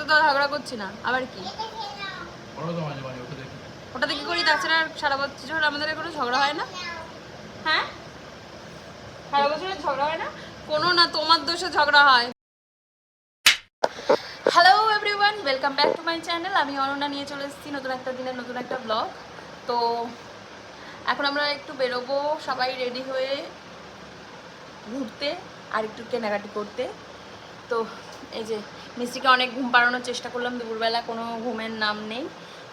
তো ঝগড়া করছি না, আবার কি ওটাতে কি করি? তাছাড়া সারা বছর আমাদের কোনো ঝগড়া হয় না? হ্যাঁ, সারা বছর ঝগড়া হয় না? কোনো না, তোমার দোষে ঝগড়া হয়। Hello everyone, welcome back to my channel. আমি অনন্যা নিয়ে চলে এসেছি নতুন একটা দিনের নতুন একটা ব্লগ। তো এখন আমরা একটু বেরোবো সবাই রেডি হয়ে ঘুরতে আর একটু কেনাকাটি করতে। তো এই যে মিষ্টিকে অনেক ঘুম পাড়ানোর চেষ্টা করলাম, দুপুরবেলা কোনো ঘুমের নাম নেই।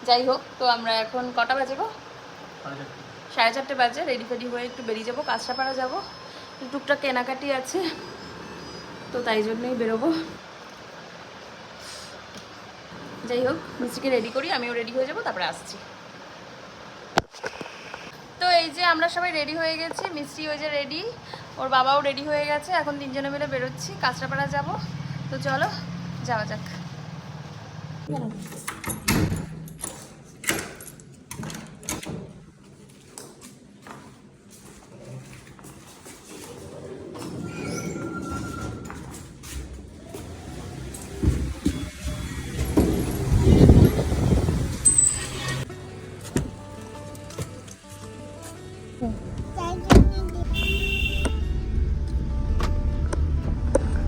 যাই হোক, তো আমরা এখন কটা বাজে গো? 4:30 বাজে। রেডি ফেডি হয়ে একটু বেরিয়ে যাবো, কাঁচরাপাড়া যাবো, টুকটাক কেনাকাটি আছে, তো তাই জন্যই বেরোবো। যাই হোক, মিষ্টিকে রেডি করি, আমিও রেডি হয়ে যাবো, তারপরে আসছি। তো এই যে আমরা সবাই রেডি হয়ে গেছি, মিষ্টি ওই যে রেডি, ওর বাবাও রেডি হয়ে গেছে। এখন তিনজনে মিলে বেরোচ্ছি, কাঁচরাপাড়া যাব। তো চলো যাওয়া যাক।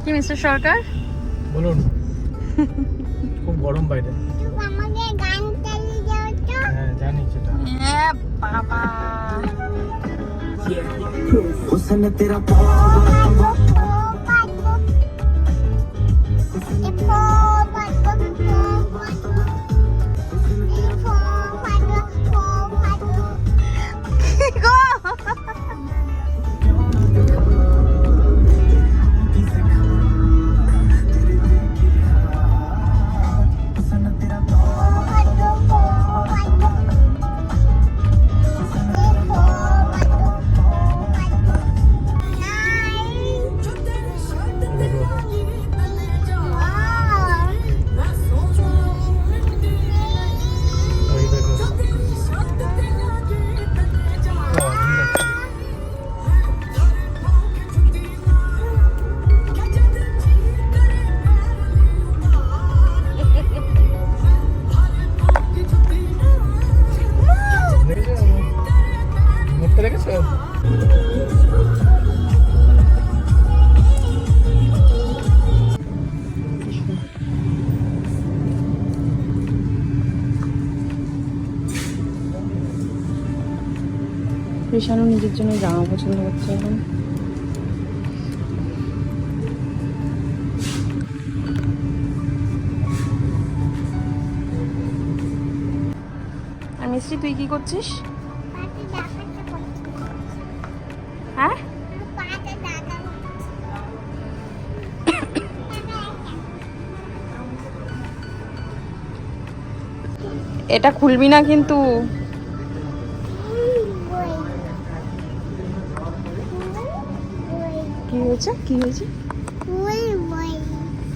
কি মিস্টার সরকার বলুন? খুব গরম বাইরে। আমাকে গান চালিয়ে দাও তো। হ্যাঁ জানি সেটা। হ্যাঁ বাবা, हुस्न तेरा মুখটা দেখেছো? ঋষানও নিজের জন্য জামা পছন্দ করছে এখন। আর মিষ্টি তুই কি করছিস? হ্যাঁ, এটা খুলবি না কিন্তু। কি হয়েছে? কি হয়েছে?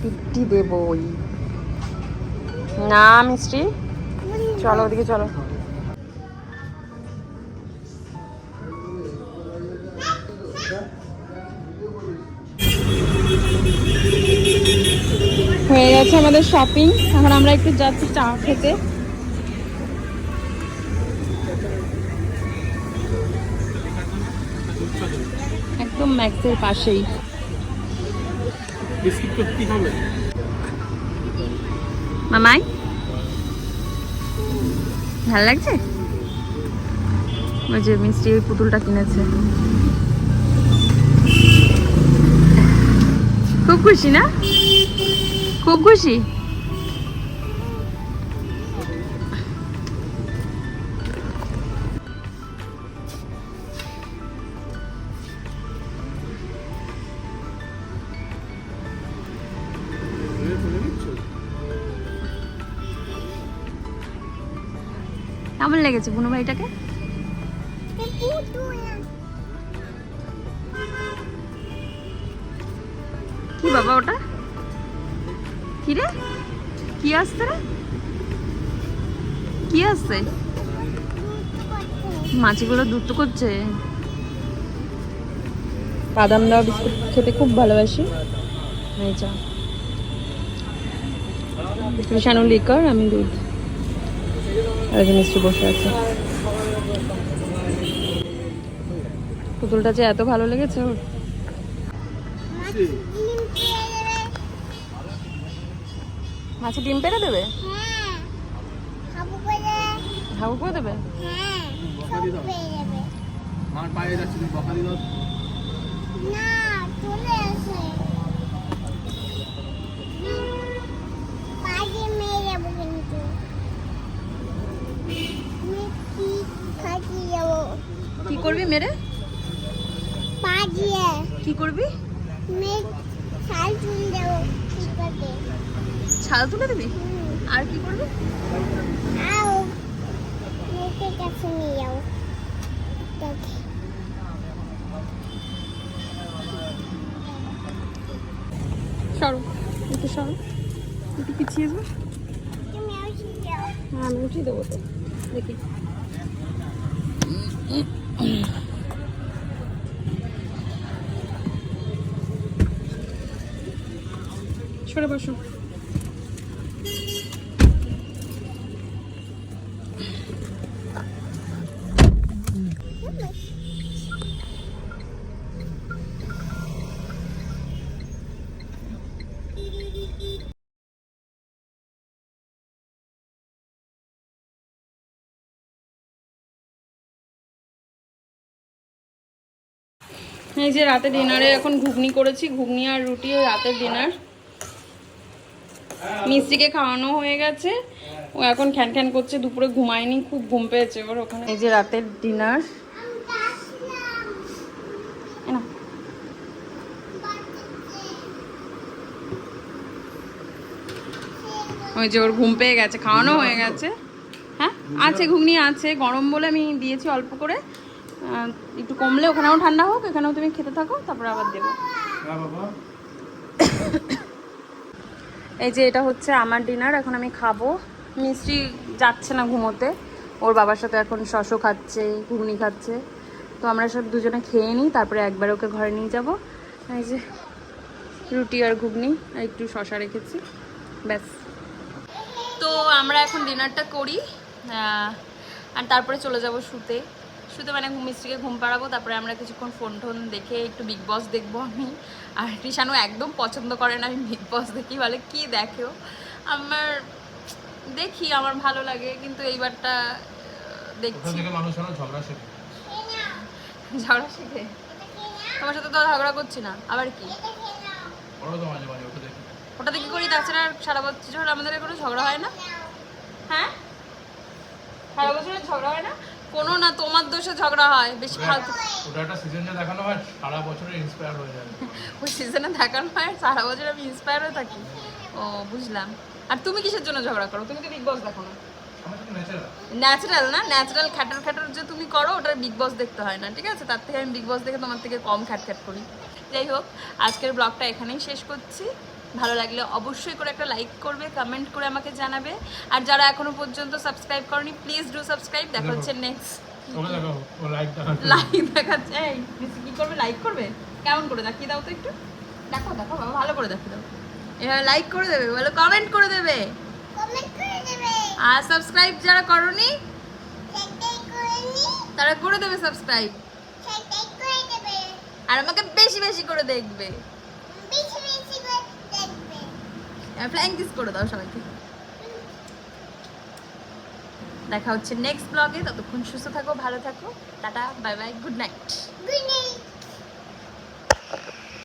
পিটি দেবো না মিষ্টি, চলো ওদিকে চলো। হয়ে গেছে আমাদের শপিং, এখন আমরা একটু যাচ্ছি চা খেতে। একদম ম্যাক্সের পাশেই। বিস্কিট করতে হবে মামাই, ভালো লাগছে? ওই যে মিষ্টি ওই পুতুলটা কিনেছে, খুব খুশি না? খুব খুশি। কেমন লেগেছে বুনু ভাইটাকে? কি বাবা ওটা? কি রে, কি আসছে রে? কি আসছে? মাছিগুলো দ্রুত করছে। বাদাম দেওয়া বিস্কুট খেতে খুব ভালোবাসি। এই যা ঋষানু লিকার, আমি দুধ। আর একজন মিস্ত্রি বসে আছে। পুতুলটা যে এত ভালো লেগেছে ওর। মাছের ডিম পেড়ে দেবে? হ্যাঁ খাবো বলে হাবু করে দেবে? হ্যাঁ সব পেয়ে যাবে মার পায়ে যাচ্ছে, তুমি বকা দিও। না চলে আসে পাজি মেয়ে যাবো কিন্তু মিষ্টি খাচ্ছি যাবো কি করবি মেরে? পাজিয়ে কি করবি? মেয়ে শাল চুল যাবো ঠিক আছে ছাল তুলে দিবি? আর কি করবি? আও মেয়েকে কাছে নিয়ে যাবো দেখি সরো একটু, সরো একটু পিছিয়ে যাবো। তুমি আসি যাও হ্যাঁ আমি উঠিয়ে দেবো তো, দেখি। সরে বসো। এই যে রাতে ডিনারে এখন ঘুগনি করেছি, ঘুগনি আর রুটি রাতের ডিনার। মিষ্টিকে খাওয়ানো হয়ে গেছে, ও এখন খ্যান খ্যান করছে, দুপুরে ঘুমায়নি, খুব ঘুম পেয়েছে ওর ওখানে। এই যে রাতের ডিনার। ওই যে ওর ঘুম পেয়ে গেছে, খাওয়ানো হয়ে গেছে। হ্যাঁ আছে, ঘুগনি আছে, গরম বলে আমি দিয়েছি অল্প করে, একটু কমলে ওখানেও ঠান্ডা হোক, এখানেও তুমি খেতে থাকো, তারপর আবার দেবো। এই যে এটা হচ্ছে আমার ডিনার, এখন আমি খাবো। মিষ্টি যাচ্ছে না ঘুমোতে, ওর বাবার সাথে এখন শশো খাচ্ছে, ঘুগনি খাচ্ছে। তো আমরা সব দুজনে খেয়ে নিই, তারপরে একবার ওকে ঘরে নিয়ে যাব। এই যে রুটি আর ঘুগনি আর একটু শশা রেখেছি, ব্যাস। তো আমরা এখন ডিনারটা করি, আর তারপরে চলে যাব শুতে। শুতে মানে মিস্ত্রিকে ঘুম পাড়াবো, তারপরে আমরা কিছুক্ষণ ফোন টোন দেখে একটু বিগ বস দেখবো আমি। আর ঋষানু একদম পছন্দ করে না আমি বিগ বস দেখি, বলে কি দেখো। আমার দেখি, আমার ভালো লাগে, কিন্তু এইবারটা দেখছি। ঝগড়া শেখে। ঝগড়া শিখে? তোমার সাথে তো ঝগড়া করছি না, আবার কি? ওটাতে কি করি? তাছাড়া সারা বছর আমাদের কোনো ঝগড়া হয় না। হ্যাঁ সারা বছর ঝগড়া হয় না কোনো, না তোমার দোষে ঝগড়া হয় বেশি। ফালতু ওটা একটা সিজনে দেখানো হয়, সারা বছরে ইন্সপায়ার হয়ে যায়। ওই সিজনে দেখানো হয়, সারা বছর আমি ইন্সপায়ার হয়ে থাকি। ও বুঝলাম। আর তুমি কিসের জন্য ঝগড়া করো? তুমি তো বিগ বস দেখো না। ন্যাচারাল না, ন্যাচারাল খ্যাটার খ্যাটার যে তুমি করো, ওটার বিগ বস দেখতে হয় না, ঠিক আছে? তার থেকে আমি বিগ বস দেখে তোমার থেকে কম খ্যাট খ্যাট করি। যাই হোক, আজকের ব্লগটা এখানেই শেষ করছি। ভালো লাগলে অবশ্যই করে একটা লাইক করবে, কমেন্ট করে আমাকে জানাবে। আর যারা এখনো পর্যন্ত সাবস্ক্রাইব করনি, প্লিজ ডু সাবস্ক্রাইব। দেখা হচ্ছে নেক্সট। লাইক দেখাচ্ছে, এই কি করবে? লাইক করবে? কেমন করে দেখিয়ে দাও তো একটু, দেখো দেখো বাবা, ভালো করে দেখিয়ে দাও। এভাবে লাইক করে দেবে, বলো কমেন্ট করে দেবে, কমেন্ট করে দেবে আর সাবস্ক্রাইব যারা করনি সেটাই করে নি তারা করে দেবে সাবস্ক্রাইব, সেটাই করে দেবে আর আমাকে বেশি বেশি করে দেখবে, বেশি বেশি করে দেখবে ফ্লাইং কিস করে দাও সবাইকে। দেখা হচ্ছে নেক্সট ব্লগে, ততক্ষণ সুস্থ থাকো, ভালো থাকো, tata, bye bye, good night.